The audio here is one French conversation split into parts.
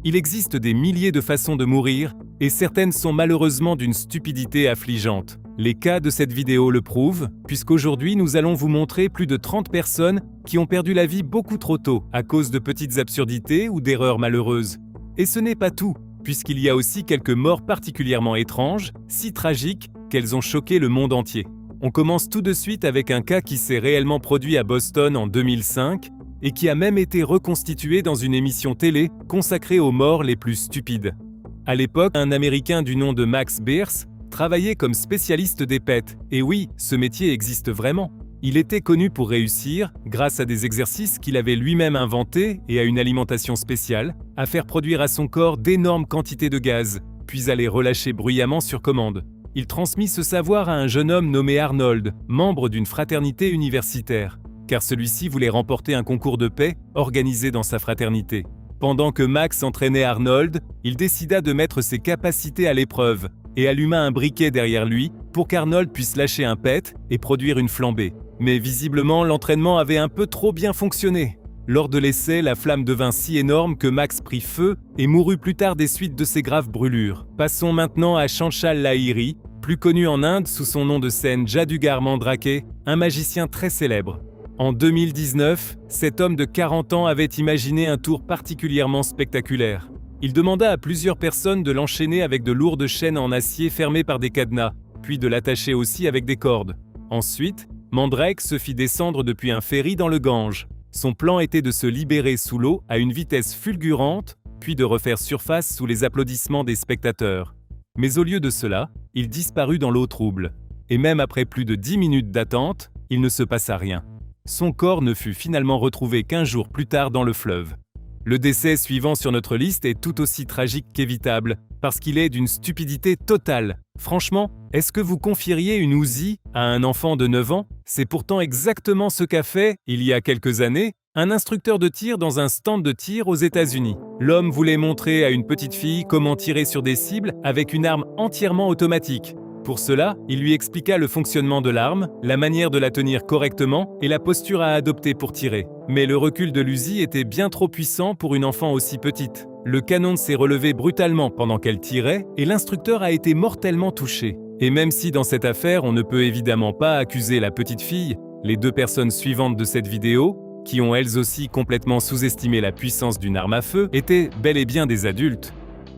Il existe des milliers de façons de mourir, et certaines sont malheureusement d'une stupidité affligeante. Les cas de cette vidéo le prouvent, puisqu'aujourd'hui nous allons vous montrer plus de 30 personnes qui ont perdu la vie beaucoup trop tôt à cause de petites absurdités ou d'erreurs malheureuses. Et ce n'est pas tout, puisqu'il y a aussi quelques morts particulièrement étranges, si tragiques qu'elles ont choqué le monde entier. On commence tout de suite avec un cas qui s'est réellement produit à Boston en 2005 et qui a même été reconstitué dans une émission télé consacrée aux morts les plus stupides. À l'époque, un Américain du nom de Max Beers travaillait comme spécialiste des pets. Et oui, ce métier existe vraiment. Il était connu pour réussir, grâce à des exercices qu'il avait lui-même inventés et à une alimentation spéciale, à faire produire à son corps d'énormes quantités de gaz, puis à les relâcher bruyamment sur commande. Il transmit ce savoir à un jeune homme nommé Arnold, membre d'une fraternité universitaire, car celui-ci voulait remporter un concours de paix organisé dans sa fraternité. Pendant que Max entraînait Arnold, il décida de mettre ses capacités à l'épreuve et alluma un briquet derrière lui pour qu'Arnold puisse lâcher un pet et produire une flambée. Mais visiblement, l'entraînement avait un peu trop bien fonctionné. Lors de l'essai, la flamme devint si énorme que Max prit feu et mourut plus tard des suites de ses graves brûlures. Passons maintenant à Chanchal Lahiri, plus connu en Inde sous son nom de scène Jadugar Mandrake, un magicien très célèbre. En 2019, cet homme de 40 ans avait imaginé un tour particulièrement spectaculaire. Il demanda à plusieurs personnes de l'enchaîner avec de lourdes chaînes en acier fermées par des cadenas, puis de l'attacher aussi avec des cordes. Ensuite, Mandrake se fit descendre depuis un ferry dans le Gange. Son plan était de se libérer sous l'eau à une vitesse fulgurante, puis de refaire surface sous les applaudissements des spectateurs. Mais au lieu de cela, il disparut dans l'eau trouble. Et même après plus de 10 minutes d'attente, il ne se passa rien. Son corps ne fut finalement retrouvé qu'1 jour plus tard dans le fleuve. Le décès suivant sur notre liste est tout aussi tragique qu'évitable, parce qu'il est d'une stupidité totale. Franchement, est-ce que vous confieriez une Uzi à un enfant de 9 ans? C'est pourtant exactement ce qu'a fait, il y a quelques années, un instructeur de tir dans un stand de tir aux États-Unis. L'homme voulait montrer à une petite fille comment tirer sur des cibles avec une arme entièrement automatique. Pour cela, il lui expliqua le fonctionnement de l'arme, la manière de la tenir correctement et la posture à adopter pour tirer. Mais le recul de l'Uzi était bien trop puissant pour une enfant aussi petite. Le canon s'est relevé brutalement pendant qu'elle tirait et l'instructeur a été mortellement touché. Et même si dans cette affaire on ne peut évidemment pas accuser la petite fille, les 2 personnes suivantes de cette vidéo, qui ont elles aussi complètement sous-estimé la puissance d'une arme à feu, étaient bel et bien des adultes.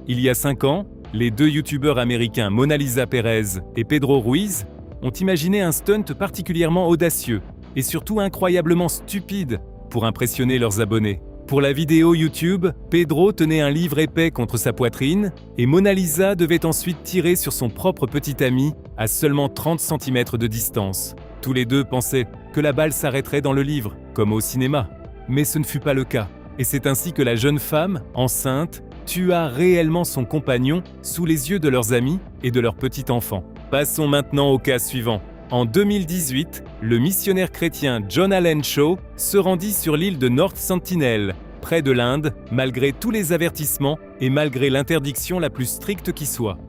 Il y a 5 ans, les 2 youtubeurs américains Mona Lisa Perez et Pedro Ruiz ont imaginé un stunt particulièrement audacieux et surtout incroyablement stupide pour impressionner leurs abonnés. Pour la vidéo YouTube, Pedro tenait un livre épais contre sa poitrine et Mona Lisa devait ensuite tirer sur son propre petit ami à seulement 30 cm de distance. Tous les 2 pensaient que la balle s'arrêterait dans le livre, comme au cinéma. Mais ce ne fut pas le cas. Et c'est ainsi que la jeune femme, enceinte, tua réellement son compagnon sous les yeux de leurs amis et de leur petit enfant. Passons maintenant au cas suivant. En 2018, le missionnaire chrétien John Allen Shaw se rendit sur l'île de North Sentinel, près de l'Inde, malgré tous les avertissements et malgré l'interdiction la plus stricte qui soit.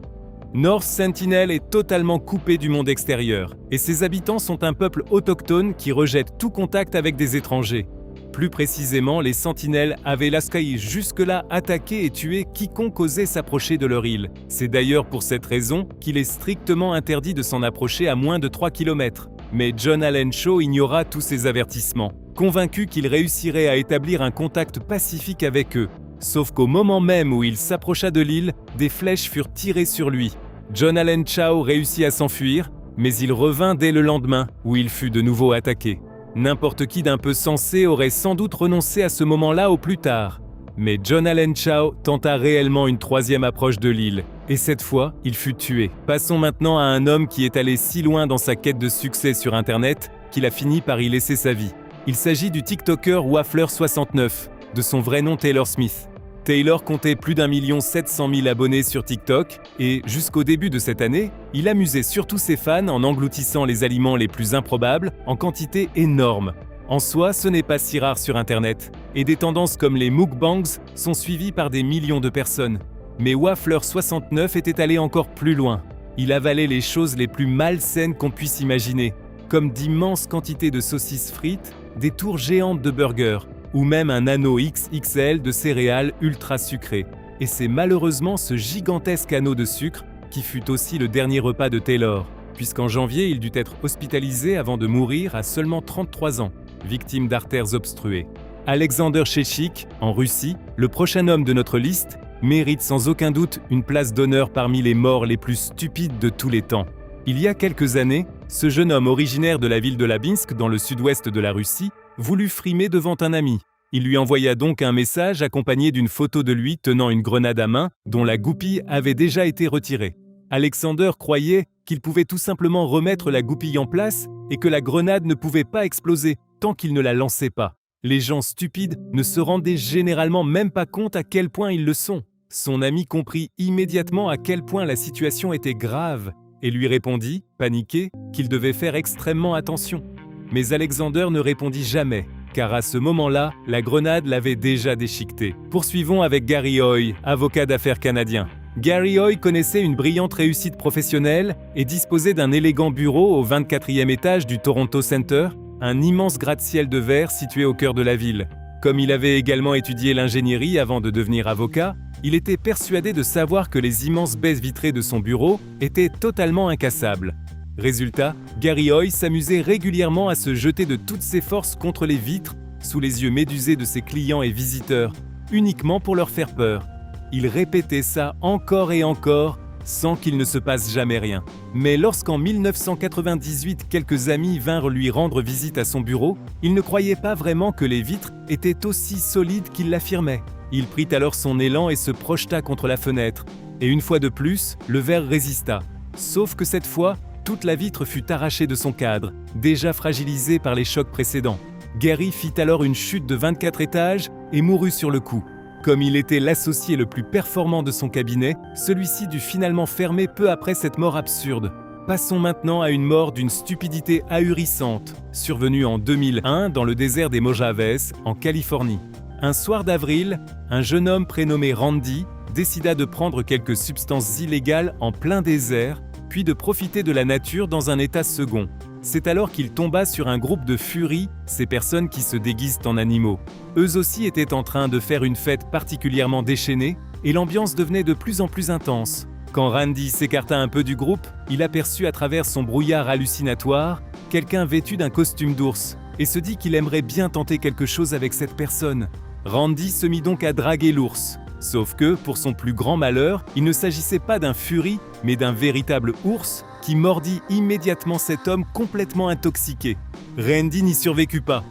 North Sentinel est totalement coupé du monde extérieur, et ses habitants sont un peuple autochtone qui rejette tout contact avec des étrangers. Plus précisément, les sentinelles avaient jusque-là attaqué et tué quiconque osait s'approcher de leur île. C'est d'ailleurs pour cette raison qu'il est strictement interdit de s'en approcher à moins de 3 km. Mais John Allen Shaw ignora tous ces avertissements, convaincu qu'il réussirait à établir un contact pacifique avec eux. Sauf qu'au moment même où il s'approcha de l'île, des flèches furent tirées sur lui. John Allen Shaw réussit à s'enfuir, mais il revint dès le lendemain, où il fut de nouveau attaqué. N'importe qui d'un peu sensé aurait sans doute renoncé à ce moment-là au plus tard. Mais John Allen Shaw tenta réellement une 3e approche de l'île, et cette fois, il fut tué. Passons maintenant à un homme qui est allé si loin dans sa quête de succès sur Internet qu'il a fini par y laisser sa vie. Il s'agit du TikToker Waffler69, de son vrai nom Taylor Smith. Taylor comptait plus d'1 700 000 abonnés sur TikTok et, jusqu'au début de cette année, il amusait surtout ses fans en engloutissant les aliments les plus improbables en quantité énorme. En soi, ce n'est pas si rare sur Internet, et des tendances comme les mukbangs sont suivies par des millions de personnes. Mais Waffler69 était allé encore plus loin. Il avalait les choses les plus malsaines qu'on puisse imaginer, comme d'immenses quantités de saucisses frites, des tours géantes de burgers, ou même un anneau XXL de céréales ultra sucrées. et c'est malheureusement ce gigantesque anneau de sucre qui fut aussi le dernier repas de Taylor, puisqu'en janvier il dut être hospitalisé avant de mourir à seulement 33 ans, victime d'artères obstruées. Alexander Sheshik, en Russie, le prochain homme de notre liste, mérite sans aucun doute une place d'honneur parmi les morts les plus stupides de tous les temps. Il y a quelques années, ce jeune homme originaire de la ville de Labinsk dans le sud-ouest de la Russie voulut frimer devant un ami. Il lui envoya donc un message accompagné d'une photo de lui tenant une grenade à main dont la goupille avait déjà été retirée. Alexander croyait qu'il pouvait tout simplement remettre la goupille en place et que la grenade ne pouvait pas exploser tant qu'il ne la lançait pas. Les gens stupides ne se rendaient généralement même pas compte à quel point ils le sont. Son ami comprit immédiatement à quel point la situation était grave et lui répondit, paniqué, qu'il devait faire extrêmement attention. Mais Alexander ne répondit jamais, car à ce moment-là, la grenade l'avait déjà déchiqueté. Poursuivons avec Gary Hoy, avocat d'affaires canadien. Gary Hoy connaissait une brillante réussite professionnelle et disposait d'un élégant bureau au 24e étage du Toronto Centre, un immense gratte-ciel de verre situé au cœur de la ville. Comme il avait également étudié l'ingénierie avant de devenir avocat, il était persuadé de savoir que les immenses baies vitrées de son bureau étaient totalement incassables. Résultat, Gary Hoy s'amusait régulièrement à se jeter de toutes ses forces contre les vitres, sous les yeux médusés de ses clients et visiteurs, uniquement pour leur faire peur. Il répétait ça encore et encore, sans qu'il ne se passe jamais rien. Mais lorsqu'en 1998, quelques amis vinrent lui rendre visite à son bureau, il ne croyait pas vraiment que les vitres étaient aussi solides qu'il l'affirmait. Il prit alors son élan et se projeta contre la fenêtre. Et une fois de plus, le verre résista. Sauf que cette fois, toute la vitre fut arrachée de son cadre, déjà fragilisé par les chocs précédents. Gary fit alors une chute de 24 étages et mourut sur le coup. Comme il était l'associé le plus performant de son cabinet, celui-ci dut finalement fermer peu après cette mort absurde. Passons maintenant à une mort d'une stupidité ahurissante, survenue en 2001 dans le désert des Mojaves, en Californie. Un soir d'avril, un jeune homme prénommé Randy décida de prendre quelques substances illégales en plein désert, puis de profiter de la nature dans un état second. C'est alors qu'il tomba sur un groupe de furies, ces personnes qui se déguisent en animaux. Eux aussi étaient en train de faire une fête particulièrement déchaînée, et l'ambiance devenait de plus en plus intense. Quand Randy s'écarta un peu du groupe, il aperçut à travers son brouillard hallucinatoire quelqu'un vêtu d'un costume d'ours, et se dit qu'il aimerait bien tenter quelque chose avec cette personne. Randy se mit donc à draguer l'ours. Sauf que, pour son plus grand malheur, il ne s'agissait pas d'un furie, mais d'un véritable ours qui mordit immédiatement cet homme complètement intoxiqué. Randy n'y survécut pas.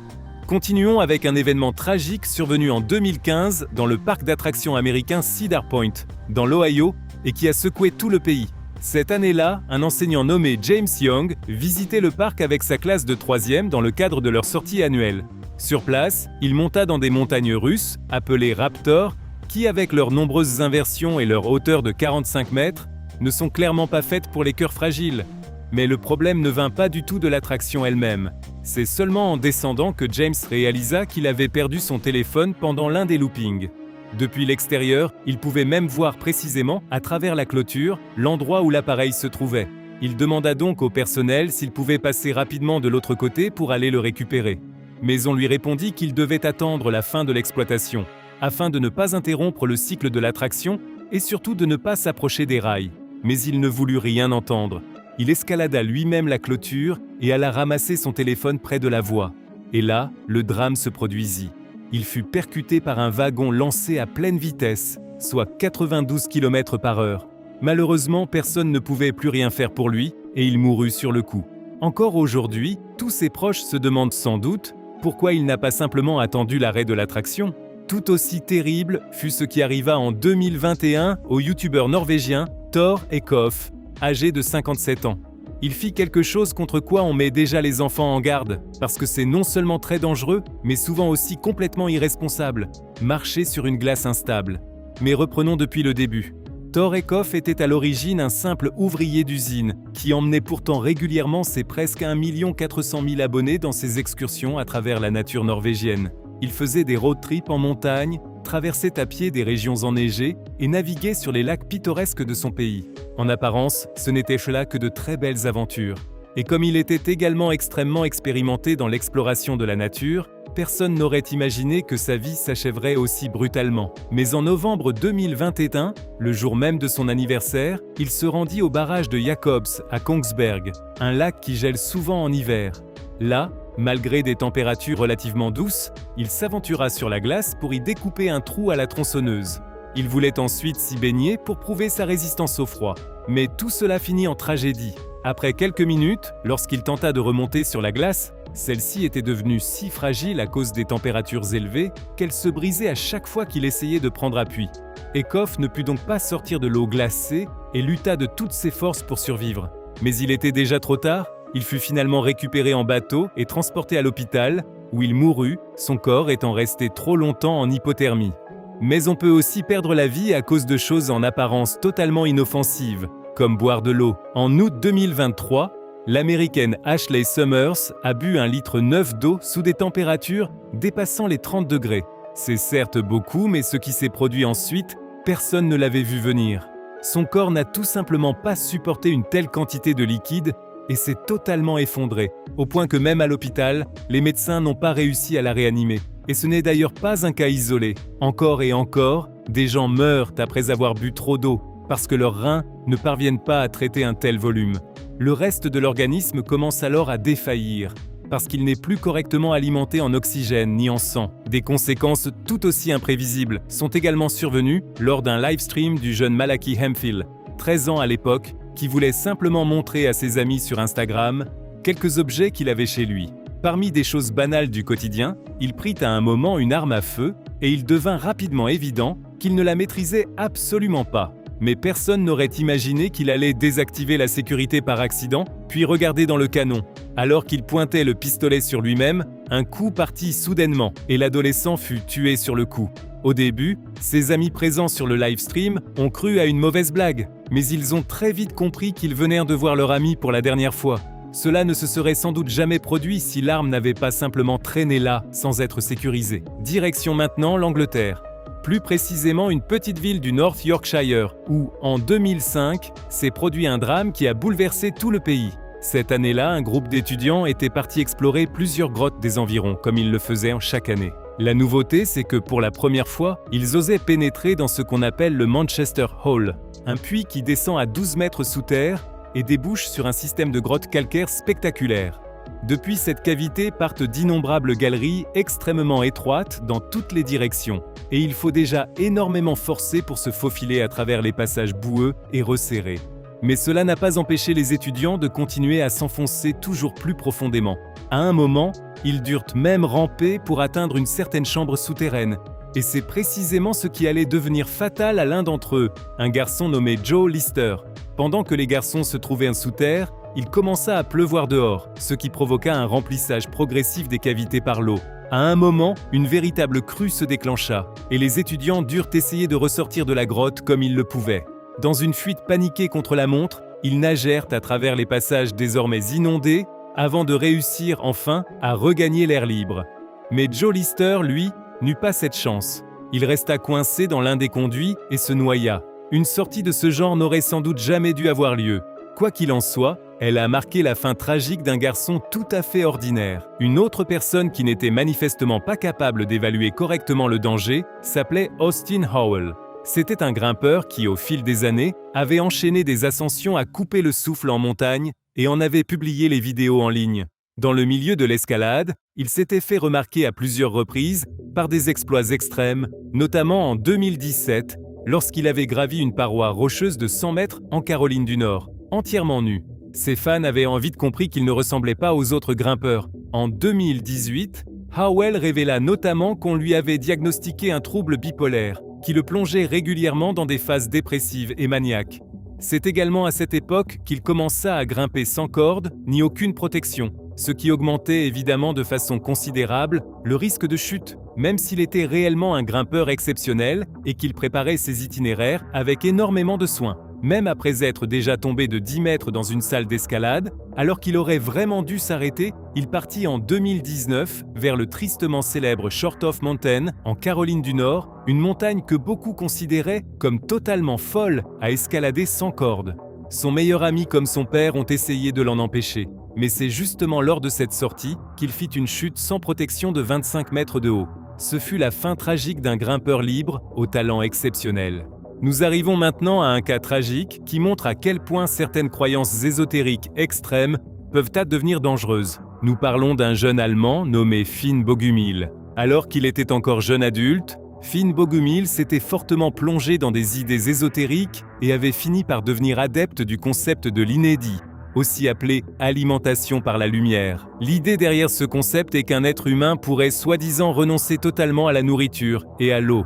Continuons avec un événement tragique survenu en 2015 dans le parc d'attractions américain Cedar Point, dans l'Ohio, et qui a secoué tout le pays. Cette année-là, un enseignant nommé James Young visitait le parc avec sa classe de 3e dans le cadre de leur sortie annuelle. Sur place, il monta dans des montagnes russes, appelées Raptor, qui, avec leurs nombreuses inversions et leur hauteur de 45 mètres, ne sont clairement pas faites pour les cœurs fragiles. Mais le problème ne vint pas du tout de l'attraction elle-même. C'est seulement en descendant que James réalisa qu'il avait perdu son téléphone pendant l'un des loopings. Depuis l'extérieur, il pouvait même voir précisément, à travers la clôture, l'endroit où l'appareil se trouvait. Il demanda donc au personnel s'il pouvait passer rapidement de l'autre côté pour aller le récupérer. Mais on lui répondit qu'il devait attendre la fin de l'exploitation, afin de ne pas interrompre le cycle de l'attraction et surtout de ne pas s'approcher des rails. Mais il ne voulut rien entendre. Il escalada lui-même la clôture et alla ramasser son téléphone près de la voie. Et là, le drame se produisit. Il fut percuté par un wagon lancé à pleine vitesse, soit 92 km/h. Malheureusement, personne ne pouvait plus rien faire pour lui et il mourut sur le coup. Encore aujourd'hui, tous ses proches se demandent sans doute pourquoi il n'a pas simplement attendu l'arrêt de l'attraction. Tout aussi terrible fut ce qui arriva en 2021 au youtubeur norvégien Thor Eckhoff, âgé de 57 ans. Il fit quelque chose contre quoi on met déjà les enfants en garde, parce que c'est non seulement très dangereux, mais souvent aussi complètement irresponsable, marcher sur une glace instable. Mais reprenons depuis le début. Thor Eckhoff était à l'origine un simple ouvrier d'usine, qui emmenait pourtant régulièrement ses presque 1 400 000 abonnés dans ses excursions à travers la nature norvégienne. Il faisait des road trips en montagne, traversait à pied des régions enneigées et naviguait sur les lacs pittoresques de son pays. En apparence, ce n'était là que de très belles aventures. Et comme il était également extrêmement expérimenté dans l'exploration de la nature, personne n'aurait imaginé que sa vie s'achèverait aussi brutalement. Mais en novembre 2021, le jour même de son anniversaire, il se rendit au barrage de Jacobs à Kongsberg, un lac qui gèle souvent en hiver. Là, malgré des températures relativement douces, il s'aventura sur la glace pour y découper un trou à la tronçonneuse. Il voulait ensuite s'y baigner pour prouver sa résistance au froid. Mais tout cela finit en tragédie. Après quelques minutes, lorsqu'il tenta de remonter sur la glace, celle-ci était devenue si fragile à cause des températures élevées qu'elle se brisait à chaque fois qu'il essayait de prendre appui. Eckhoff ne put donc pas sortir de l'eau glacée et lutta de toutes ses forces pour survivre. Mais il était déjà trop tard, il fut finalement récupéré en bateau et transporté à l'hôpital, où il mourut, son corps étant resté trop longtemps en hypothermie. Mais on peut aussi perdre la vie à cause de choses en apparence totalement inoffensives, comme boire de l'eau. En août 2023, l'Américaine Ashley Summers a bu 1,9 litre d'eau sous des températures dépassant les 30 degrés. C'est certes beaucoup, mais ce qui s'est produit ensuite, personne ne l'avait vu venir. Son corps n'a tout simplement pas supporté une telle quantité de liquide et s'est totalement effondré, au point que même à l'hôpital, les médecins n'ont pas réussi à la réanimer. Et ce n'est d'ailleurs pas un cas isolé. Encore et encore, des gens meurent après avoir bu trop d'eau, parce que leurs reins ne parviennent pas à traiter un tel volume. Le reste de l'organisme commence alors à défaillir, parce qu'il n'est plus correctement alimenté en oxygène ni en sang. Des conséquences tout aussi imprévisibles sont également survenues lors d'un live stream du jeune Malachi Hemphill, 13 ans à l'époque, qui voulait simplement montrer à ses amis sur Instagram quelques objets qu'il avait chez lui. Parmi des choses banales du quotidien, il prit à un moment une arme à feu et il devint rapidement évident qu'il ne la maîtrisait absolument pas. Mais personne n'aurait imaginé qu'il allait désactiver la sécurité par accident, puis regarder dans le canon. Alors qu'il pointait le pistolet sur lui-même, un coup partit soudainement et l'adolescent fut tué sur le coup. Au début, ses amis présents sur le live stream ont cru à une mauvaise blague, mais ils ont très vite compris qu'ils venaient de voir leur ami pour la dernière fois. Cela ne se serait sans doute jamais produit si l'arme n'avait pas simplement traîné là, sans être sécurisée. Direction maintenant l'Angleterre. Plus précisément une petite ville du North Yorkshire, où, en 2005, s'est produit un drame qui a bouleversé tout le pays. Cette année-là, un groupe d'étudiants était parti explorer plusieurs grottes des environs, comme ils le faisaient chaque année. La nouveauté, c'est que pour la première fois, ils osaient pénétrer dans ce qu'on appelle le Manchester Hole, un puits qui descend à 12 mètres sous terre et débouche sur un système de grottes calcaires spectaculaire. Depuis cette cavité partent d'innombrables galeries extrêmement étroites dans toutes les directions, et il faut déjà énormément forcer pour se faufiler à travers les passages boueux et resserrés. Mais cela n'a pas empêché les étudiants de continuer à s'enfoncer toujours plus profondément. À un moment, ils durent même ramper pour atteindre une certaine chambre souterraine. Et c'est précisément ce qui allait devenir fatal à l'un d'entre eux, un garçon nommé Joe Lister. Pendant que les garçons se trouvaient sous terre, il commença à pleuvoir dehors, ce qui provoqua un remplissage progressif des cavités par l'eau. À un moment, une véritable crue se déclencha, et les étudiants durent essayer de ressortir de la grotte comme ils le pouvaient. Dans une fuite paniquée contre la montre, ils nagèrent à travers les passages désormais inondés, avant de réussir enfin à regagner l'air libre. Mais Joe Lister, lui, n'eut pas cette chance. Il resta coincé dans l'un des conduits et se noya. Une sortie de ce genre n'aurait sans doute jamais dû avoir lieu. Quoi qu'il en soit, elle a marqué la fin tragique d'un garçon tout à fait ordinaire. Une autre personne qui n'était manifestement pas capable d'évaluer correctement le danger s'appelait Austin Howell. C'était un grimpeur qui, au fil des années, avait enchaîné des ascensions à couper le souffle en montagne et en avait publié les vidéos en ligne. Dans le milieu de l'escalade, il s'était fait remarquer à plusieurs reprises par des exploits extrêmes, notamment en 2017, lorsqu'il avait gravi une paroi rocheuse de 100 mètres en Caroline du Nord, entièrement nu. Ses fans avaient vite compris qu'il ne ressemblait pas aux autres grimpeurs. En 2018, Howell révéla notamment qu'on lui avait diagnostiqué un trouble bipolaire, qui le plongeait régulièrement dans des phases dépressives et maniaques. C'est également à cette époque qu'il commença à grimper sans corde ni aucune protection, ce qui augmentait évidemment de façon considérable le risque de chute, même s'il était réellement un grimpeur exceptionnel et qu'il préparait ses itinéraires avec énormément de soin. Même après être déjà tombé de 10 mètres dans une salle d'escalade, alors qu'il aurait vraiment dû s'arrêter, il partit en 2019 vers le tristement célèbre Short of Mountain en Caroline du Nord, une montagne que beaucoup considéraient comme totalement folle à escalader sans corde. Son meilleur ami comme son père ont essayé de l'en empêcher, Mais c'est justement lors de cette sortie qu'il fit une chute sans protection de 25 mètres de haut. Ce fut la fin tragique d'un grimpeur libre au talent exceptionnel. Nous arrivons maintenant à un cas tragique qui montre à quel point certaines croyances ésotériques extrêmes peuvent devenir dangereuses. Nous parlons d'un jeune Allemand nommé Finn Bogumil. Alors qu'il était encore jeune adulte, Finn Bogumil s'était fortement plongé dans des idées ésotériques et avait fini par devenir adepte du concept de l'inédit, aussi appelé alimentation par la lumière. L'idée derrière ce concept est qu'un être humain pourrait soi-disant renoncer totalement à la nourriture et à l'eau.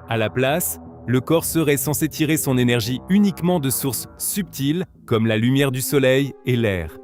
À la place, le corps serait censé tirer son énergie uniquement de sources subtiles comme la lumière du soleil et l'air.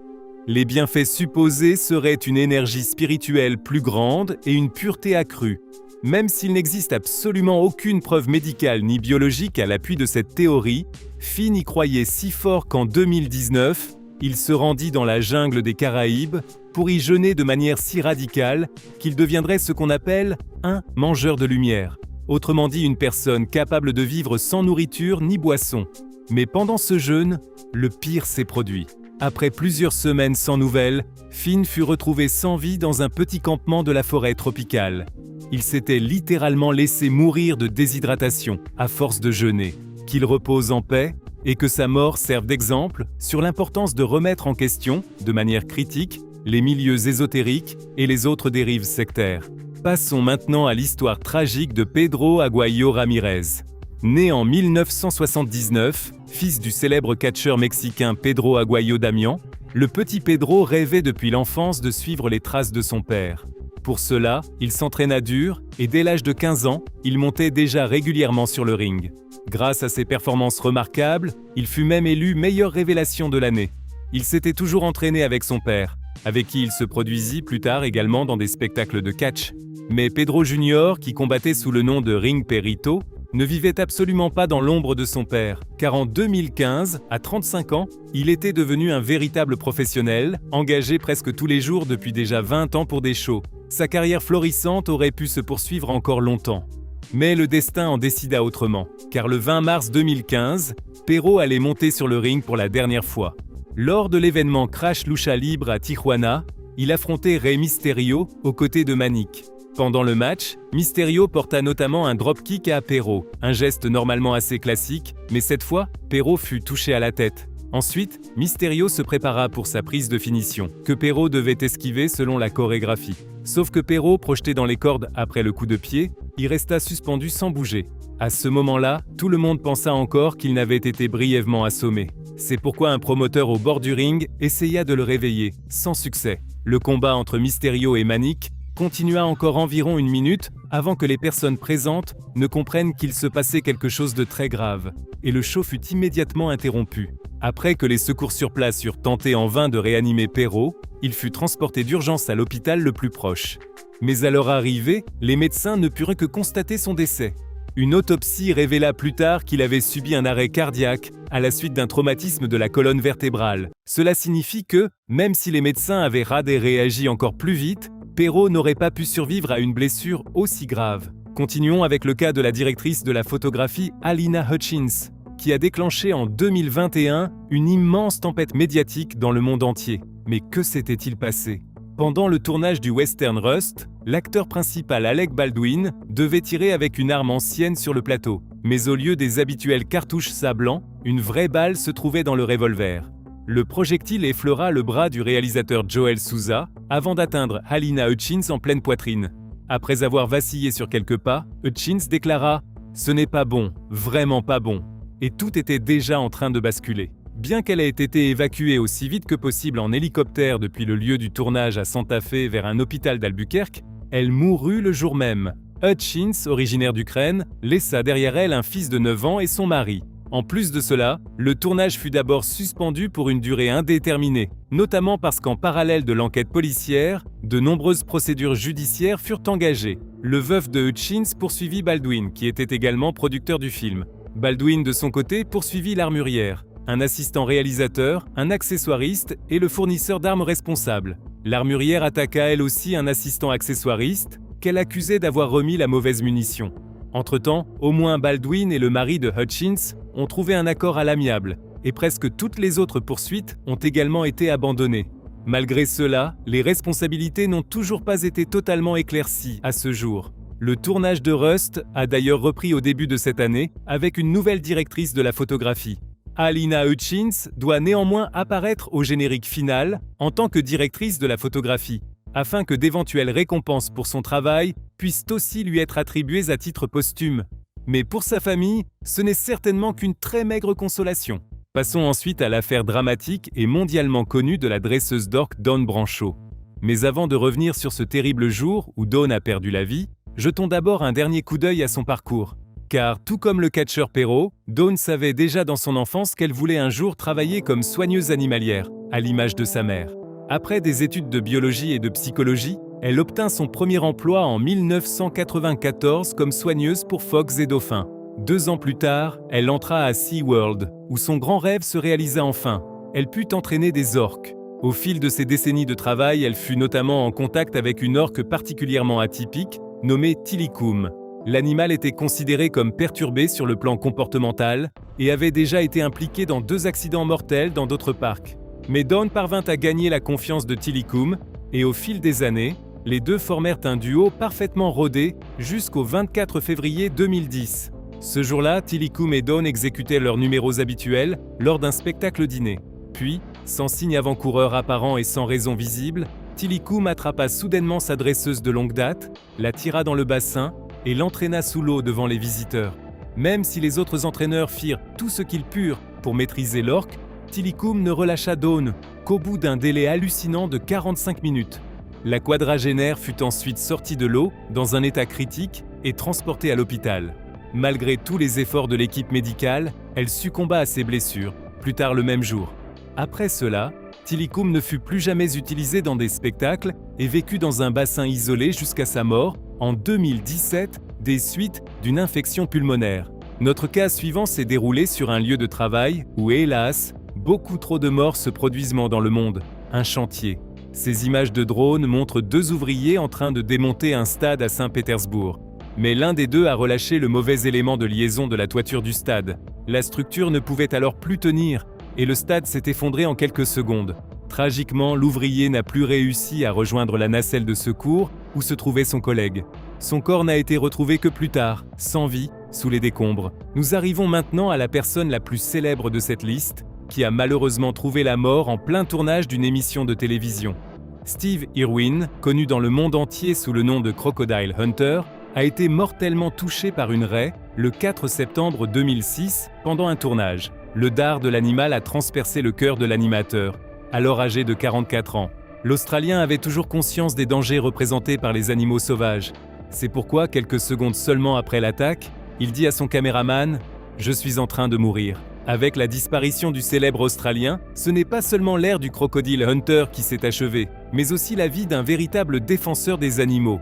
Les bienfaits supposés seraient une énergie spirituelle plus grande et une pureté accrue. Même s'il n'existe absolument aucune preuve médicale ni biologique à l'appui de cette théorie, Finn y croyait si fort qu'en 2019, il se rendit dans la jungle des Caraïbes pour y jeûner de manière si radicale qu'il deviendrait ce qu'on appelle un mangeur de lumière. Autrement dit, une personne capable de vivre sans nourriture ni boisson. Mais pendant ce jeûne, le pire s'est produit. Après plusieurs semaines sans nouvelles, Finn fut retrouvé sans vie dans un petit campement de la forêt tropicale. Il s'était littéralement laissé mourir de déshydratation à force de jeûner. Qu'il repose en paix et que sa mort serve d'exemple sur l'importance de remettre en question, de manière critique, les milieux ésotériques et les autres dérives sectaires. Passons maintenant à l'histoire tragique de Pedro Aguayo Ramirez. Né en 1979, fils du célèbre catcheur mexicain Pedro Aguayo Damián, le petit Pedro rêvait depuis l'enfance de suivre les traces de son père. Pour cela, il s'entraîna dur et dès l'âge de 15 ans, il montait déjà régulièrement sur le ring. Grâce à ses performances remarquables, il fut même élu meilleure révélation de l'année. Il s'était toujours entraîné avec son père, avec qui il se produisit plus tard également dans des spectacles de catch. Mais Pedro Junior, qui combattait sous le nom de Ring Perito, ne vivait absolument pas dans l'ombre de son père, car en 2015, à 35 ans, il était devenu un véritable professionnel, engagé presque tous les jours depuis déjà 20 ans pour des shows. Sa carrière florissante aurait pu se poursuivre encore longtemps. Mais le destin en décida autrement, car le 20 mars 2015, Pedro allait monter sur le ring pour la dernière fois. Lors de l'événement Crash Lucha Libre à Tijuana, il affrontait Rey Mysterio aux côtés de Manic. Pendant le match, Mysterio porta notamment un dropkick à Pedro, un geste normalement assez classique, mais cette fois, Pedro fut touché à la tête. Ensuite, Mysterio se prépara pour sa prise de finition, que Pedro devait esquiver selon la chorégraphie. Sauf que Pedro, projeté dans les cordes après le coup de pied, y resta suspendu sans bouger. À ce moment-là, tout le monde pensa encore qu'il n'avait été brièvement assommé. C'est pourquoi un promoteur au bord du ring essaya de le réveiller, sans succès. Le combat entre Mysterio et Manic continua encore environ 1 minute avant que les personnes présentes ne comprennent qu'il se passait quelque chose de très grave, et le show fut immédiatement interrompu. Après que les secours sur place eurent tenté en vain de réanimer Pedro, il fut transporté d'urgence à l'hôpital le plus proche. Mais à leur arrivée, les médecins ne purent que constater son décès. Une autopsie révéla plus tard qu'il avait subi un arrêt cardiaque à la suite d'un traumatisme de la colonne vertébrale. Cela signifie que, même si les médecins avaient réagi encore plus vite, Pedro n'aurait pas pu survivre à une blessure aussi grave. Continuons avec le cas de la directrice de la photographie Halyna Hutchins, qui a déclenché en 2021 une immense tempête médiatique dans le monde entier. Mais que s'était-il passé ? Pendant le tournage du western Rust, l'acteur principal Alec Baldwin devait tirer avec une arme ancienne sur le plateau. Mais au lieu des habituelles cartouches sablants, une vraie balle se trouvait dans le revolver. Le projectile effleura le bras du réalisateur Joel Souza avant d'atteindre Halyna Hutchins en pleine poitrine. Après avoir vacillé sur quelques pas, Hutchins déclara « Ce n'est pas bon, vraiment pas bon ». Et tout était déjà en train de basculer. Bien qu'elle ait été évacuée aussi vite que possible en hélicoptère depuis le lieu du tournage à Santa Fe vers un hôpital d'Albuquerque, elle mourut le jour même. Hutchins, originaire d'Ukraine, laissa derrière elle un fils de 9 ans et son mari. En plus de cela, le tournage fut d'abord suspendu pour une durée indéterminée, notamment parce qu'en parallèle de l'enquête policière, de nombreuses procédures judiciaires furent engagées. Le veuf de Hutchins poursuivit Baldwin, qui était également producteur du film. Baldwin, de son côté, poursuivit l'armurière, un assistant réalisateur, un accessoiriste et le fournisseur d'armes responsable. L'armurière attaqua elle aussi un assistant accessoiriste, qu'elle accusait d'avoir remis la mauvaise munition. Entre-temps, au moins Baldwin et le mari de Hutchins ont trouvé un accord à l'amiable, et presque toutes les autres poursuites ont également été abandonnées. Malgré cela, les responsabilités n'ont toujours pas été totalement éclaircies à ce jour. Le tournage de Rust a d'ailleurs repris au début de cette année avec une nouvelle directrice de la photographie. Alina Hutchins doit néanmoins apparaître au générique final en tant que directrice de la photographie, afin que d'éventuelles récompenses pour son travail puissent aussi lui être attribuées à titre posthume. Mais pour sa famille, ce n'est certainement qu'une très maigre consolation. Passons ensuite à l'affaire dramatique et mondialement connue de la dresseuse d'orques Dawn Brancheau. Mais avant de revenir sur ce terrible jour où Dawn a perdu la vie, jetons d'abord un dernier coup d'œil à son parcours. Car tout comme le catcheur Perrault, Dawn savait déjà dans son enfance qu'elle voulait un jour travailler comme soigneuse animalière, à l'image de sa mère. Après des études de biologie et de psychologie, elle obtint son premier emploi en 1994 comme soigneuse pour phoques et dauphins. 2 ans plus tard, elle entra à SeaWorld, où son grand rêve se réalisa enfin. Elle put entraîner des orques. Au fil de ces décennies de travail, elle fut notamment en contact avec une orque particulièrement atypique, nommée Tilikum. L'animal était considéré comme perturbé sur le plan comportemental et avait déjà été impliqué dans 2 accidents mortels dans d'autres parcs. Mais Dawn parvint à gagner la confiance de Tilikum et au fil des années, les deux formèrent un duo parfaitement rodé jusqu'au 24 février 2010. Ce jour-là, Tilikum et Dawn exécutaient leurs numéros habituels lors d'un spectacle dîner. Puis, sans signe avant-coureur apparent et sans raison visible, Tilikum attrapa soudainement sa dresseuse de longue date, la tira dans le bassin et l'entraîna sous l'eau devant les visiteurs. Même si les autres entraîneurs firent tout ce qu'ils purent pour maîtriser l'orque, Tilikum ne relâcha Dawn qu'au bout d'un délai hallucinant de 45 minutes. La quadragénaire fut ensuite sortie de l'eau dans un état critique et transportée à l'hôpital. Malgré tous les efforts de l'équipe médicale, elle succomba à ses blessures, plus tard le même jour. Après cela, Tilikum ne fut plus jamais utilisé dans des spectacles et vécut dans un bassin isolé jusqu'à sa mort, en 2017, des suites d'une infection pulmonaire. Notre cas suivant s'est déroulé sur un lieu de travail où, hélas, beaucoup trop de morts se produisent dans le monde, un chantier. Ces images de drone montrent 2 ouvriers en train de démonter un stade à Saint-Pétersbourg. Mais l'un des deux a relâché le mauvais élément de liaison de la toiture du stade. La structure ne pouvait alors plus tenir et le stade s'est effondré en quelques secondes. Tragiquement, l'ouvrier n'a plus réussi à rejoindre la nacelle de secours où se trouvait son collègue. Son corps n'a été retrouvé que plus tard, sans vie, sous les décombres. Nous arrivons maintenant à la personne la plus célèbre de cette liste, qui a malheureusement trouvé la mort en plein tournage d'une émission de télévision. Steve Irwin, connu dans le monde entier sous le nom de Crocodile Hunter, a été mortellement touché par une raie le 4 septembre 2006 pendant un tournage. Le dard de l'animal a transpercé le cœur de l'animateur, alors âgé de 44 ans. L'Australien avait toujours conscience des dangers représentés par les animaux sauvages. C'est pourquoi, quelques secondes seulement après l'attaque, il dit à son caméraman « Je suis en train de mourir ». Avec la disparition du célèbre Australien, ce n'est pas seulement l'ère du Crocodile Hunter qui s'est achevée, mais aussi la vie d'un véritable défenseur des animaux.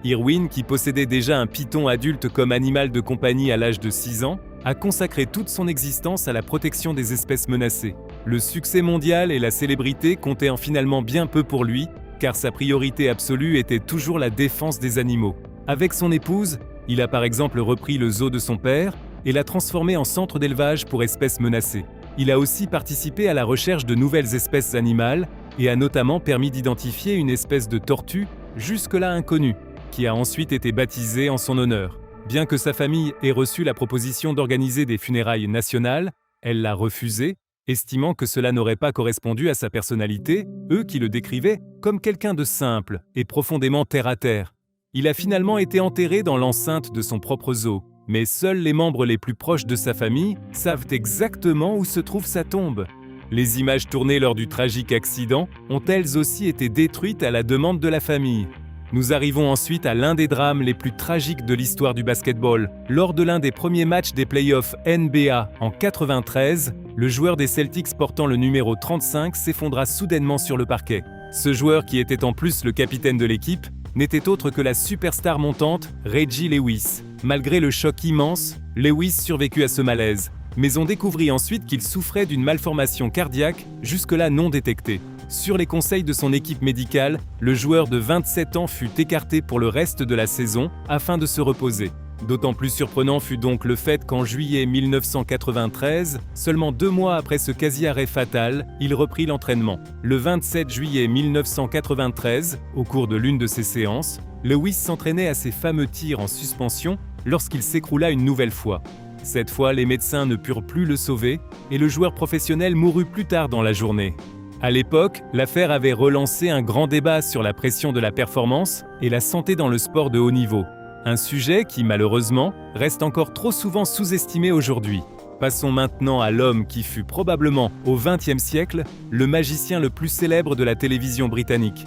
Irwin, qui possédait déjà un python adulte comme animal de compagnie à l'âge de 6 ans, a consacré toute son existence à la protection des espèces menacées. Le succès mondial et la célébrité comptaient finalement bien peu pour lui, car sa priorité absolue était toujours la défense des animaux. Avec son épouse, il a par exemple repris le zoo de son père et l'a transformé en centre d'élevage pour espèces menacées. Il a aussi participé à la recherche de nouvelles espèces animales et a notamment permis d'identifier une espèce de tortue jusque-là inconnue, qui a ensuite été baptisée en son honneur. Bien que sa famille ait reçu la proposition d'organiser des funérailles nationales, elle l'a refusée, estimant que cela n'aurait pas correspondu à sa personnalité, eux qui le décrivaient comme quelqu'un de simple et profondément terre-à-terre. Il a finalement été enterré dans l'enceinte de son propre zoo, mais seuls les membres les plus proches de sa famille savent exactement où se trouve sa tombe. Les images tournées lors du tragique accident ont elles aussi été détruites à la demande de la famille. Nous arrivons ensuite à l'un des drames les plus tragiques de l'histoire du basketball. Lors de l'un des premiers matchs des playoffs NBA en 1993, le joueur des Celtics portant le numéro 35 s'effondra soudainement sur le parquet. Ce joueur, qui était en plus le capitaine de l'équipe, n'était autre que la superstar montante Reggie Lewis. Malgré le choc immense, Lewis survécut à ce malaise. Mais on découvrit ensuite qu'il souffrait d'une malformation cardiaque jusque-là non détectée. Sur les conseils de son équipe médicale, le joueur de 27 ans fut écarté pour le reste de la saison afin de se reposer. D'autant plus surprenant fut donc le fait qu'en juillet 1993, seulement 2 mois après ce quasi-arrêt fatal, il reprit l'entraînement. Le 27 juillet 1993, au cours de l'une de ses séances, Lewis s'entraînait à ses fameux tirs en suspension lorsqu'il s'écroula une nouvelle fois. Cette fois, les médecins ne purent plus le sauver et le joueur professionnel mourut plus tard dans la journée. À l'époque, l'affaire avait relancé un grand débat sur la pression de la performance et la santé dans le sport de haut niveau. Un sujet qui, malheureusement, reste encore trop souvent sous-estimé aujourd'hui. Passons maintenant à l'homme qui fut probablement, au XXe siècle, le magicien le plus célèbre de la télévision britannique.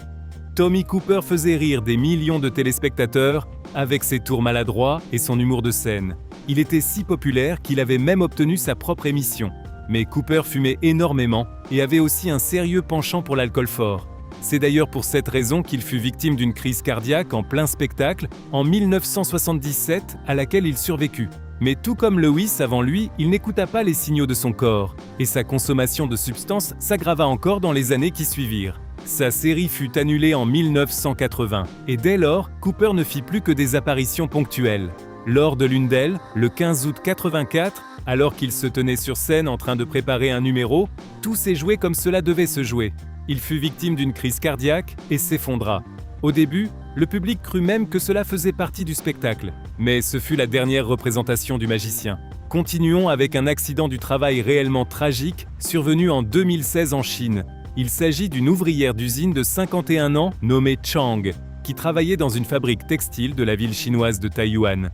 Tommy Cooper faisait rire des millions de téléspectateurs avec ses tours maladroits et son humour de scène. Il était si populaire qu'il avait même obtenu sa propre émission. Mais Cooper fumait énormément et avait aussi un sérieux penchant pour l'alcool fort. C'est d'ailleurs pour cette raison qu'il fut victime d'une crise cardiaque en plein spectacle en 1977 à laquelle il survécut. Mais tout comme Lewis avant lui, il n'écouta pas les signaux de son corps et sa consommation de substances s'aggrava encore dans les années qui suivirent. Sa série fut annulée en 1980 et dès lors, Cooper ne fit plus que des apparitions ponctuelles. Lors de l'une d'elles, le 15 août 84, alors qu'il se tenait sur scène en train de préparer un numéro, tout s'est joué comme cela devait se jouer. Il fut victime d'une crise cardiaque et s'effondra. Au début, le public crut même que cela faisait partie du spectacle, mais ce fut la dernière représentation du magicien. Continuons avec un accident du travail réellement tragique survenu en 2016 en Chine. Il s'agit d'une ouvrière d'usine de 51 ans nommée Chang, qui travaillait dans une fabrique textile de la ville chinoise de Taïwan.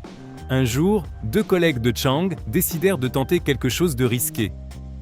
Un jour, 2 collègues de Chang décidèrent de tenter quelque chose de risqué.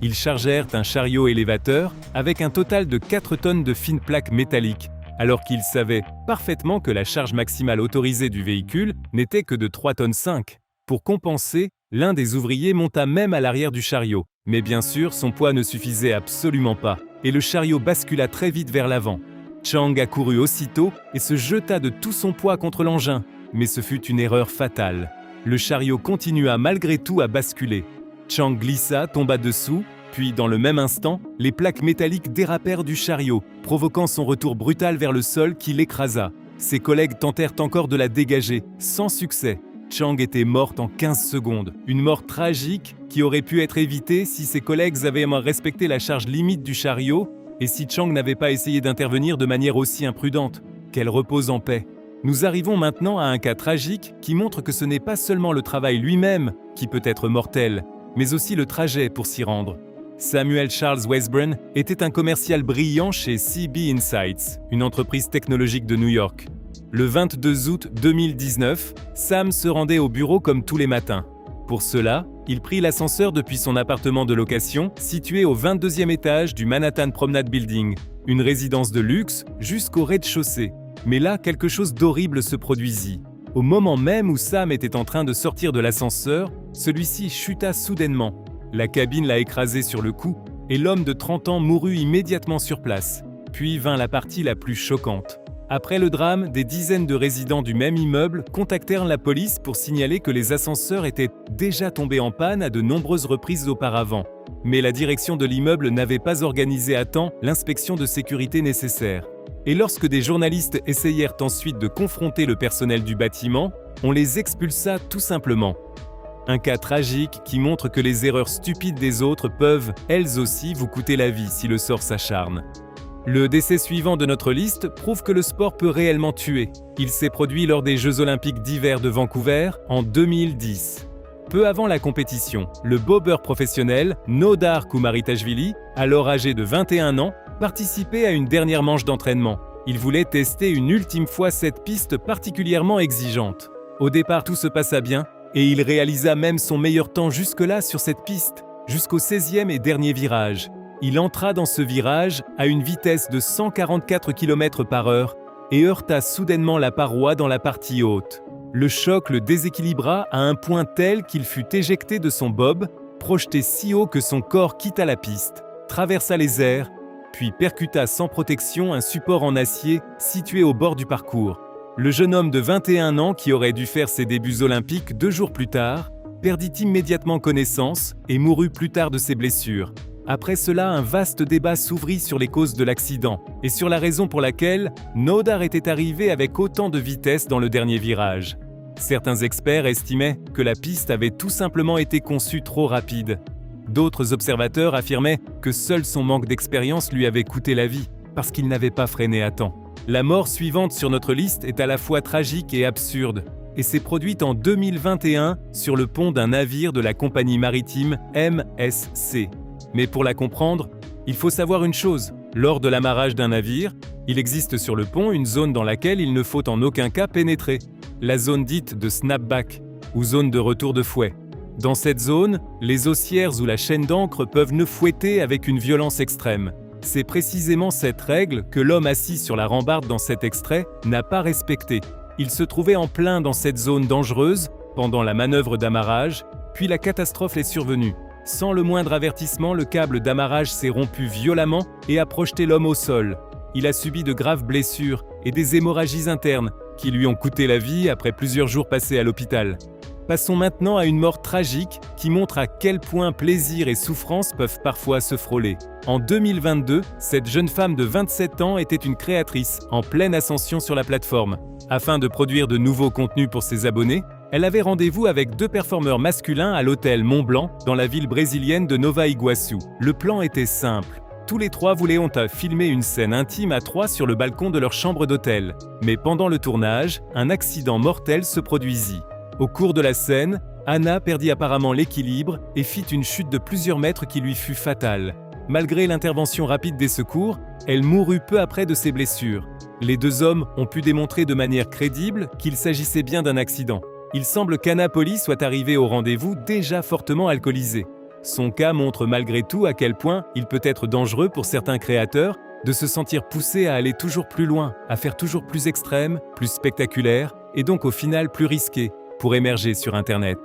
Ils chargèrent un chariot élévateur avec un total de 4 tonnes de fines plaques métalliques, alors qu'ils savaient parfaitement que la charge maximale autorisée du véhicule n'était que de 3,5 tonnes. Pour compenser, l'un des ouvriers monta même à l'arrière du chariot. Mais bien sûr, son poids ne suffisait absolument pas, et le chariot bascula très vite vers l'avant. Chang accourut aussitôt et se jeta de tout son poids contre l'engin, mais ce fut une erreur fatale. Le chariot continua malgré tout à basculer. Chang glissa, tomba dessous, puis dans le même instant, les plaques métalliques dérapèrent du chariot, provoquant son retour brutal vers le sol qui l'écrasa. Ses collègues tentèrent encore de la dégager, sans succès. Chang était morte en 15 secondes, une mort tragique qui aurait pu être évitée si ses collègues avaient respecté la charge limite du chariot et si Chang n'avait pas essayé d'intervenir de manière aussi imprudente. Qu'elle repose en paix. Nous arrivons maintenant à un cas tragique qui montre que ce n'est pas seulement le travail lui-même qui peut être mortel, mais aussi le trajet pour s'y rendre. Samuel Charles Wesburn était un commercial brillant chez CB Insights, une entreprise technologique de New York. Le 22 août 2019, Sam se rendait au bureau comme tous les matins. Pour cela, il prit l'ascenseur depuis son appartement de location situé au 22e étage du Manhattan Promenade Building, une résidence de luxe jusqu'au rez-de-chaussée. Mais là, quelque chose d'horrible se produisit. Au moment même où Sam était en train de sortir de l'ascenseur, celui-ci chuta soudainement. La cabine l'a écrasé sur le cou et l'homme de 30 ans mourut immédiatement sur place. Puis vint la partie la plus choquante. Après le drame, des dizaines de résidents du même immeuble contactèrent la police pour signaler que les ascenseurs étaient déjà tombés en panne à de nombreuses reprises auparavant. Mais la direction de l'immeuble n'avait pas organisé à temps l'inspection de sécurité nécessaire. Et lorsque des journalistes essayèrent ensuite de confronter le personnel du bâtiment, on les expulsa tout simplement. Un cas tragique qui montre que les erreurs stupides des autres peuvent, elles aussi, vous coûter la vie si le sort s'acharne. Le décès suivant de notre liste prouve que le sport peut réellement tuer. Il s'est produit lors des Jeux Olympiques d'hiver de Vancouver en 2010. Peu avant la compétition, le bobeur professionnel Nodar Kumaritashvili, alors âgé de 21 ans, participait à une dernière manche d'entraînement. Il voulait tester une ultime fois cette piste particulièrement exigeante. Au départ, tout se passa bien, et il réalisa même son meilleur temps jusque-là sur cette piste, jusqu'au 16e et dernier virage. Il entra dans ce virage à une vitesse de 144 km/h et heurta soudainement la paroi dans la partie haute. Le choc le déséquilibra à un point tel qu'il fut éjecté de son bob, projeté si haut que son corps quitta la piste, traversa les airs, puis percuta sans protection un support en acier situé au bord du parcours. Le jeune homme de 21 ans qui aurait dû faire ses débuts olympiques 2 jours plus tard, perdit immédiatement connaissance et mourut plus tard de ses blessures. Après cela, un vaste débat s'ouvrit sur les causes de l'accident et sur la raison pour laquelle Nodar était arrivé avec autant de vitesse dans le dernier virage. Certains experts estimaient que la piste avait tout simplement été conçue trop rapide. D'autres observateurs affirmaient que seul son manque d'expérience lui avait coûté la vie, parce qu'il n'avait pas freiné à temps. La mort suivante sur notre liste est à la fois tragique et absurde, et s'est produite en 2021 sur le pont d'un navire de la compagnie maritime MSC. Mais pour la comprendre, il faut savoir une chose. Lors de l'amarrage d'un navire, il existe sur le pont une zone dans laquelle il ne faut en aucun cas pénétrer, la zone dite de snapback, ou zone de retour de fouet. Dans cette zone, les haussières ou la chaîne d'ancre peuvent nous fouetter avec une violence extrême. C'est précisément cette règle que l'homme assis sur la rambarde dans cet extrait n'a pas respectée. Il se trouvait en plein dans cette zone dangereuse pendant la manœuvre d'amarrage, puis la catastrophe est survenue. Sans le moindre avertissement, le câble d'amarrage s'est rompu violemment et a projeté l'homme au sol. Il a subi de graves blessures et des hémorragies internes qui lui ont coûté la vie après plusieurs jours passés à l'hôpital. Passons maintenant à une mort tragique qui montre à quel point plaisir et souffrance peuvent parfois se frôler. En 2022, cette jeune femme de 27 ans était une créatrice en pleine ascension sur la plateforme. Afin de produire de nouveaux contenus pour ses abonnés, elle avait rendez-vous avec 2 performeurs masculins à l'hôtel Mont-Blanc dans la ville brésilienne de Nova Iguaçu. Le plan était simple. Tous les 3 voulaient filmer une scène intime à 3 sur le balcon de leur chambre d'hôtel. Mais pendant le tournage, un accident mortel se produisit. Au cours de la scène, Anna perdit apparemment l'équilibre et fit une chute de plusieurs mètres qui lui fut fatale. Malgré l'intervention rapide des secours, elle mourut peu après de ses blessures. Les 2 hommes ont pu démontrer de manière crédible qu'il s'agissait bien d'un accident. Il semble qu'Anna Poli soit arrivée au rendez-vous déjà fortement alcoolisée. Son cas montre malgré tout à quel point il peut être dangereux pour certains créateurs de se sentir poussés à aller toujours plus loin, à faire toujours plus extrême, plus spectaculaire, et donc au final plus risqué pour émerger sur Internet.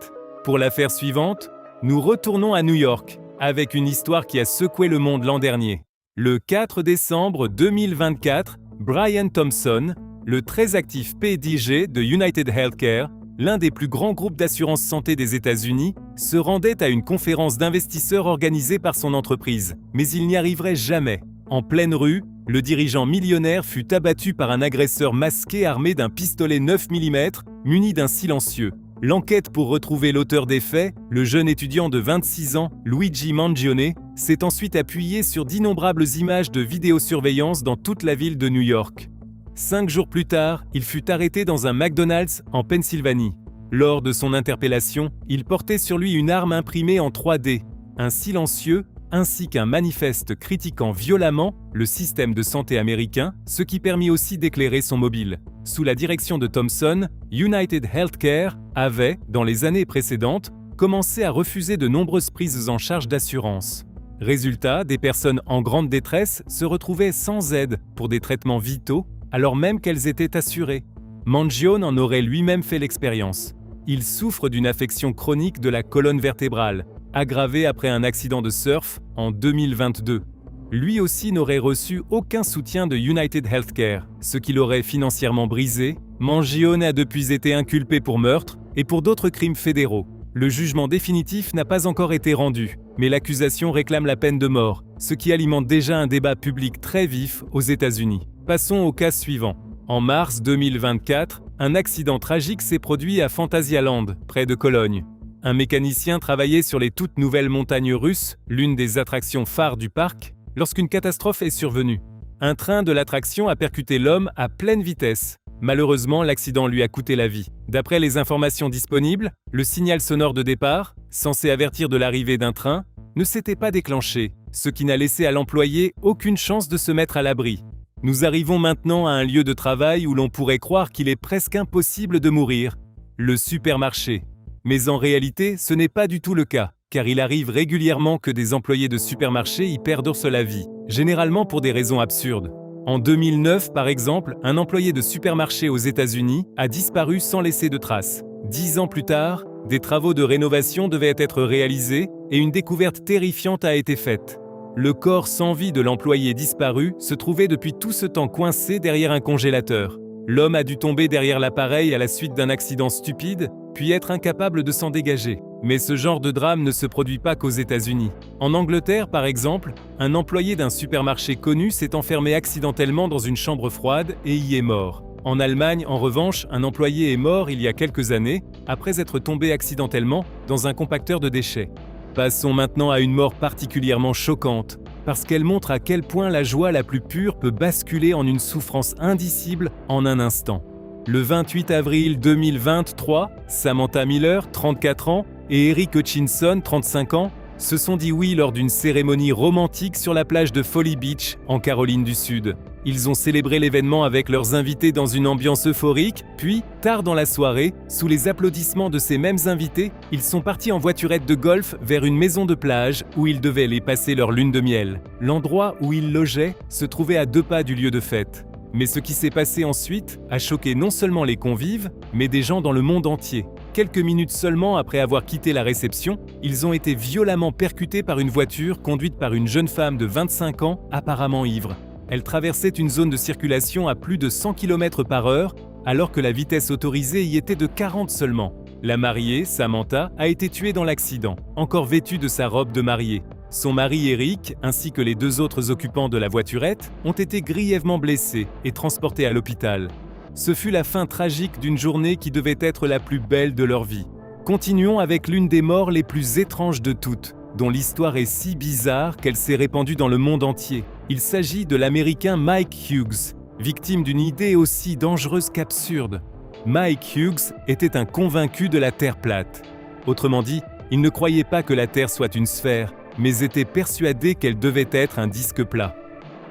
Pour l'affaire suivante, nous retournons à New York, avec une histoire qui a secoué le monde l'an dernier. Le 4 décembre 2024, Brian Thompson, le très actif PDG de United Healthcare, l'un des plus grands groupes d'assurance santé des États-Unis, se rendait à une conférence d'investisseurs organisée par son entreprise. Mais il n'y arriverait jamais. En pleine rue, le dirigeant millionnaire fut abattu par un agresseur masqué armé d'un pistolet 9 mm, muni d'un silencieux. L'enquête pour retrouver l'auteur des faits, le jeune étudiant de 26 ans, Luigi Mangione, s'est ensuite appuyée sur d'innombrables images de vidéosurveillance dans toute la ville de New York. 5 jours plus tard, il fut arrêté dans un McDonald's en Pennsylvanie. Lors de son interpellation, il portait sur lui une arme imprimée en 3D, un silencieux, ainsi qu'un manifeste critiquant violemment le système de santé américain, ce qui permit aussi d'éclairer son mobile. Sous la direction de Thompson, United Healthcare avait, dans les années précédentes, commencé à refuser de nombreuses prises en charge d'assurance. Résultat, des personnes en grande détresse se retrouvaient sans aide pour des traitements vitaux, alors même qu'elles étaient assurées. Mangione en aurait lui-même fait l'expérience. Il souffre d'une affection chronique de la colonne vertébrale, aggravée après un accident de surf en 2022. Lui aussi n'aurait reçu aucun soutien de United Healthcare, ce qui l'aurait financièrement brisé. Mangione a depuis été inculpé pour meurtre et pour d'autres crimes fédéraux. Le jugement définitif n'a pas encore été rendu, mais l'accusation réclame la peine de mort, ce qui alimente déjà un débat public très vif aux États-Unis. Passons au cas suivant. En mars 2024, un accident tragique s'est produit à Phantasialand, près de Cologne. Un mécanicien travaillait sur les toutes nouvelles montagnes russes, l'une des attractions phares du parc, lorsqu'une catastrophe est survenue. Un train de l'attraction a percuté l'homme à pleine vitesse. Malheureusement, l'accident lui a coûté la vie. D'après les informations disponibles, le signal sonore de départ, censé avertir de l'arrivée d'un train, ne s'était pas déclenché, ce qui n'a laissé à l'employé aucune chance de se mettre à l'abri. Nous arrivons maintenant à un lieu de travail où l'on pourrait croire qu'il est presque impossible de mourir, le supermarché. Mais en réalité, ce n'est pas du tout le cas, car il arrive régulièrement que des employés de supermarché y perdent la vie, généralement pour des raisons absurdes. En 2009, par exemple, un employé de supermarché aux États-Unis a disparu sans laisser de traces. 10 ans plus tard, des travaux de rénovation devaient être réalisés et une découverte terrifiante a été faite. Le corps sans vie de l'employé disparu se trouvait depuis tout ce temps coincé derrière un congélateur. L'homme a dû tomber derrière l'appareil à la suite d'un accident stupide, puis être incapable de s'en dégager. Mais ce genre de drame ne se produit pas qu'aux États-Unis. En Angleterre, par exemple, un employé d'un supermarché connu s'est enfermé accidentellement dans une chambre froide et y est mort. En Allemagne, en revanche, un employé est mort il y a quelques années, après être tombé accidentellement dans un compacteur de déchets. Passons maintenant à une mort particulièrement choquante, parce qu'elle montre à quel point la joie la plus pure peut basculer en une souffrance indicible en un instant. Le 28 avril 2023, Samantha Miller, 34 ans, et Eric Hutchinson, 35 ans, se sont dit oui lors d'une cérémonie romantique sur la plage de Folly Beach, en Caroline du Sud. Ils ont célébré l'événement avec leurs invités dans une ambiance euphorique, puis, tard dans la soirée, sous les applaudissements de ces mêmes invités, ils sont partis en voiturette de golf vers une maison de plage où ils devaient aller passer leur lune de miel. L'endroit où ils logeaient se trouvait à 2 pas du lieu de fête. Mais ce qui s'est passé ensuite a choqué non seulement les convives, mais des gens dans le monde entier. Quelques minutes seulement après avoir quitté la réception, ils ont été violemment percutés par une voiture conduite par une jeune femme de 25 ans, apparemment ivre. Elle traversait une zone de circulation à plus de 100 km/h, alors que la vitesse autorisée y était de 40 seulement. La mariée, Samantha, a été tuée dans l'accident, encore vêtue de sa robe de mariée. Son mari Eric, ainsi que les 2 autres occupants de la voiturette, ont été grièvement blessés et transportés à l'hôpital. Ce fut la fin tragique d'une journée qui devait être la plus belle de leur vie. Continuons avec l'une des morts les plus étranges de toutes, dont l'histoire est si bizarre qu'elle s'est répandue dans le monde entier. Il s'agit de l'Américain Mike Hughes, victime d'une idée aussi dangereuse qu'absurde. Mike Hughes était un convaincu de la Terre plate. Autrement dit, il ne croyait pas que la Terre soit une sphère, mais était persuadé qu'elle devait être un disque plat.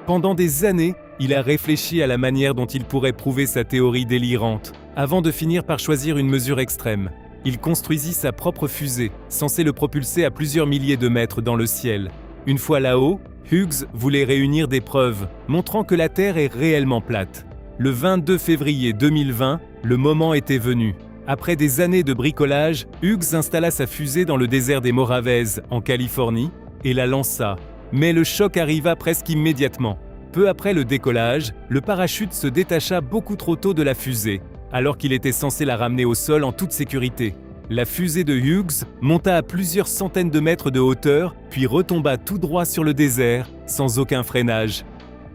Pendant des années, il a réfléchi à la manière dont il pourrait prouver sa théorie délirante, avant de finir par choisir une mesure extrême. Il construisit sa propre fusée, censée le propulser à plusieurs milliers de mètres dans le ciel. Une fois là-haut, Hughes voulait réunir des preuves, montrant que la Terre est réellement plate. Le 22 février 2020, le moment était venu. Après des années de bricolage, Hughes installa sa fusée dans le désert des Mojaves, en Californie, et la lança. Mais le choc arriva presque immédiatement. Peu après le décollage, le parachute se détacha beaucoup trop tôt de la fusée, alors qu'il était censé la ramener au sol en toute sécurité. La fusée de Hughes monta à plusieurs centaines de mètres de hauteur, puis retomba tout droit sur le désert, sans aucun freinage.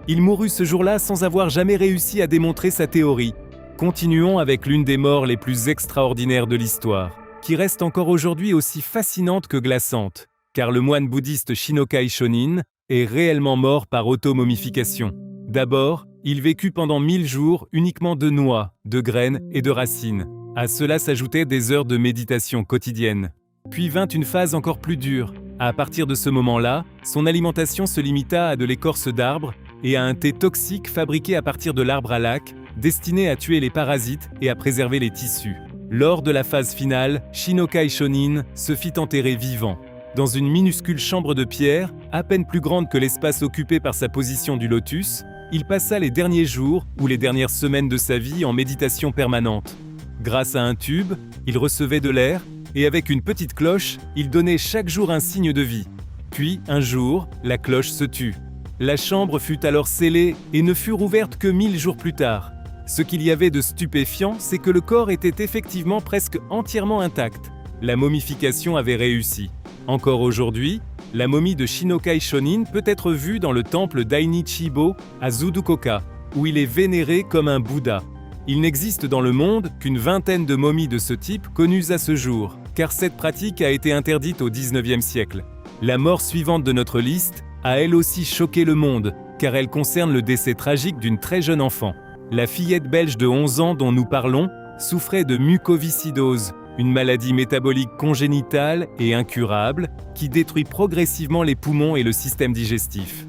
Il mourut ce jour-là sans avoir jamais réussi à démontrer sa théorie. Continuons avec l'une des morts les plus extraordinaires de l'histoire, qui reste encore aujourd'hui aussi fascinante que glaçante, car le moine bouddhiste Shinokai Shonin est réellement mort par automomification. D'abord, il vécut pendant 1000 jours uniquement de noix, de graines et de racines. À cela s'ajoutaient des heures de méditation quotidienne. Puis vint une phase encore plus dure. À partir de ce moment-là, son alimentation se limita à de l'écorce d'arbres et à un thé toxique fabriqué à partir de l'arbre à lac, destiné à tuer les parasites et à préserver les tissus. Lors de la phase finale, Shinokai Shonin se fit enterrer vivant. Dans une minuscule chambre de pierre, à peine plus grande que l'espace occupé par sa position du lotus, il passa les derniers jours ou les dernières semaines de sa vie en méditation permanente. Grâce à un tube, il recevait de l'air et avec une petite cloche, il donnait chaque jour un signe de vie. Puis, un jour, la cloche se tut. La chambre fut alors scellée et ne fut rouverte que 1000 jours plus tard. Ce qu'il y avait de stupéfiant, c'est que le corps était effectivement presque entièrement intact. La momification avait réussi. Encore aujourd'hui, la momie de Shinokai Shonin peut être vue dans le temple d'Ainichibo à Zudukoka, où il est vénéré comme un Bouddha. Il n'existe dans le monde qu'une vingtaine de momies de ce type connues à ce jour, car cette pratique a été interdite au XIXe siècle. La mort suivante de notre liste a elle aussi choqué le monde, car elle concerne le décès tragique d'une très jeune enfant. La fillette belge de 11 ans dont nous parlons souffrait de mucoviscidose, une maladie métabolique congénitale et incurable qui détruit progressivement les poumons et le système digestif.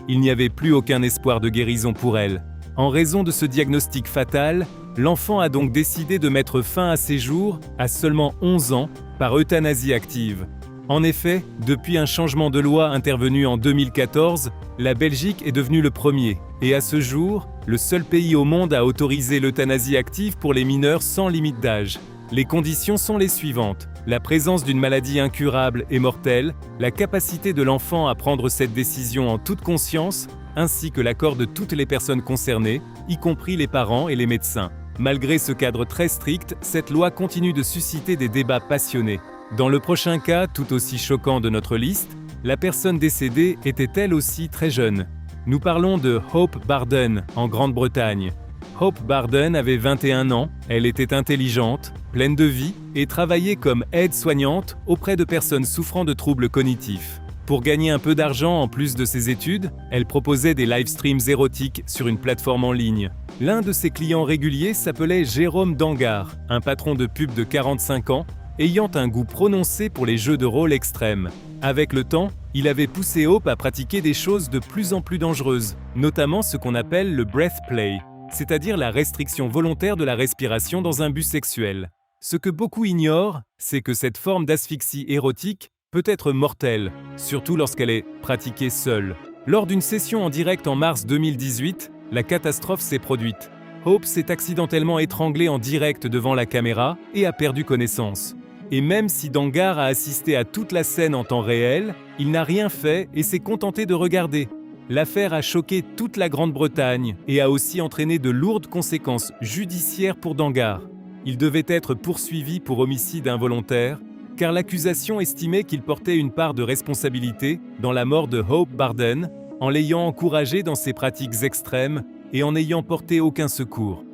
Il n'y avait plus aucun espoir de guérison pour elle. En raison de ce diagnostic fatal, l'enfant a donc décidé de mettre fin à ses jours à seulement 11 ans par euthanasie active. En effet, depuis un changement de loi intervenu en 2014, la Belgique est devenue le premier, et à ce jour, le seul pays au monde à autoriser l'euthanasie active pour les mineurs sans limite d'âge. Les conditions sont les suivantes: la présence d'une maladie incurable et mortelle, la capacité de l'enfant à prendre cette décision en toute conscience, ainsi que l'accord de toutes les personnes concernées, y compris les parents et les médecins. Malgré ce cadre très strict, cette loi continue de susciter des débats passionnés. Dans le prochain cas, tout aussi choquant de notre liste, la personne décédée était elle aussi très jeune. Nous parlons de Hope Barden, en Grande-Bretagne. Hope Barden avait 21 ans, elle était intelligente, pleine de vie, et travaillait comme aide-soignante auprès de personnes souffrant de troubles cognitifs. Pour gagner un peu d'argent en plus de ses études, elle proposait des live streams érotiques sur une plateforme en ligne. L'un de ses clients réguliers s'appelait Jérôme Dangar, un patron de pub de 45 ans, ayant un goût prononcé pour les jeux de rôle extrêmes. Avec le temps, il avait poussé Hope à pratiquer des choses de plus en plus dangereuses, notamment ce qu'on appelle le breath play, c'est-à-dire la restriction volontaire de la respiration dans un but sexuel. Ce que beaucoup ignorent, c'est que cette forme d'asphyxie érotique peut être mortelle, surtout lorsqu'elle est pratiquée seule. Lors d'une session en direct en mars 2018, la catastrophe s'est produite. Hope s'est accidentellement étranglée en direct devant la caméra et a perdu connaissance. Et même si Dangar a assisté à toute la scène en temps réel, il n'a rien fait et s'est contenté de regarder. L'affaire a choqué toute la Grande-Bretagne et a aussi entraîné de lourdes conséquences judiciaires pour Dangar. Il devait être poursuivi pour homicide involontaire, car l'accusation estimait qu'il portait une part de responsabilité dans la mort de Hope Barden, en l'ayant encouragé dans ses pratiques extrêmes et en n'ayant porté aucun secours.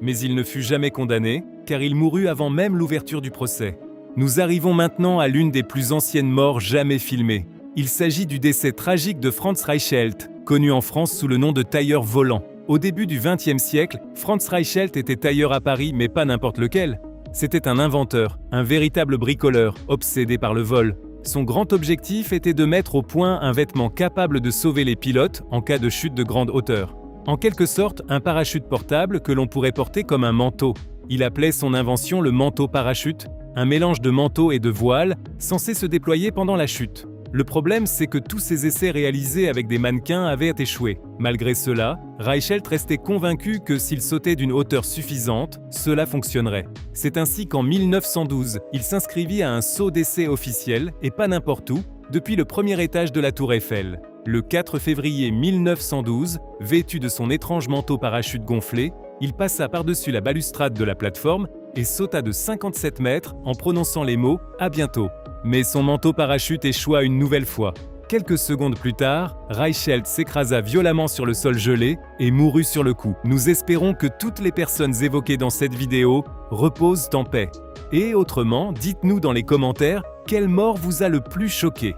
Mais il ne fut jamais condamné, car il mourut avant même l'ouverture du procès. Nous arrivons maintenant à l'une des plus anciennes morts jamais filmées. Il s'agit du décès tragique de Franz Reichelt, connu en France sous le nom de tailleur volant. Au début du XXe siècle, Franz Reichelt était tailleur à Paris, mais pas n'importe lequel. C'était un inventeur, un véritable bricoleur, obsédé par le vol. Son grand objectif était de mettre au point un vêtement capable de sauver les pilotes en cas de chute de grande hauteur. En quelque sorte, un parachute portable que l'on pourrait porter comme un manteau. Il appelait son invention le manteau-parachute, un mélange de manteau et de voile, censé se déployer pendant la chute. Le problème, c'est que tous ces essais réalisés avec des mannequins avaient échoué. Malgré cela, Reichelt restait convaincu que s'il sautait d'une hauteur suffisante, cela fonctionnerait. C'est ainsi qu'en 1912, il s'inscrivit à un saut d'essai officiel, et pas n'importe où, depuis le premier étage de la Tour Eiffel. Le 4 février 1912, vêtu de son étrange manteau parachute gonflé, il passa par-dessus la balustrade de la plateforme et sauta de 57 mètres en prononçant les mots « à bientôt ». Mais son manteau parachute échoua une nouvelle fois. Quelques secondes plus tard, Reichelt s'écrasa violemment sur le sol gelé et mourut sur le coup. Nous espérons que toutes les personnes évoquées dans cette vidéo reposent en paix. Et autrement, dites-nous dans les commentaires quelle mort vous a le plus choqué.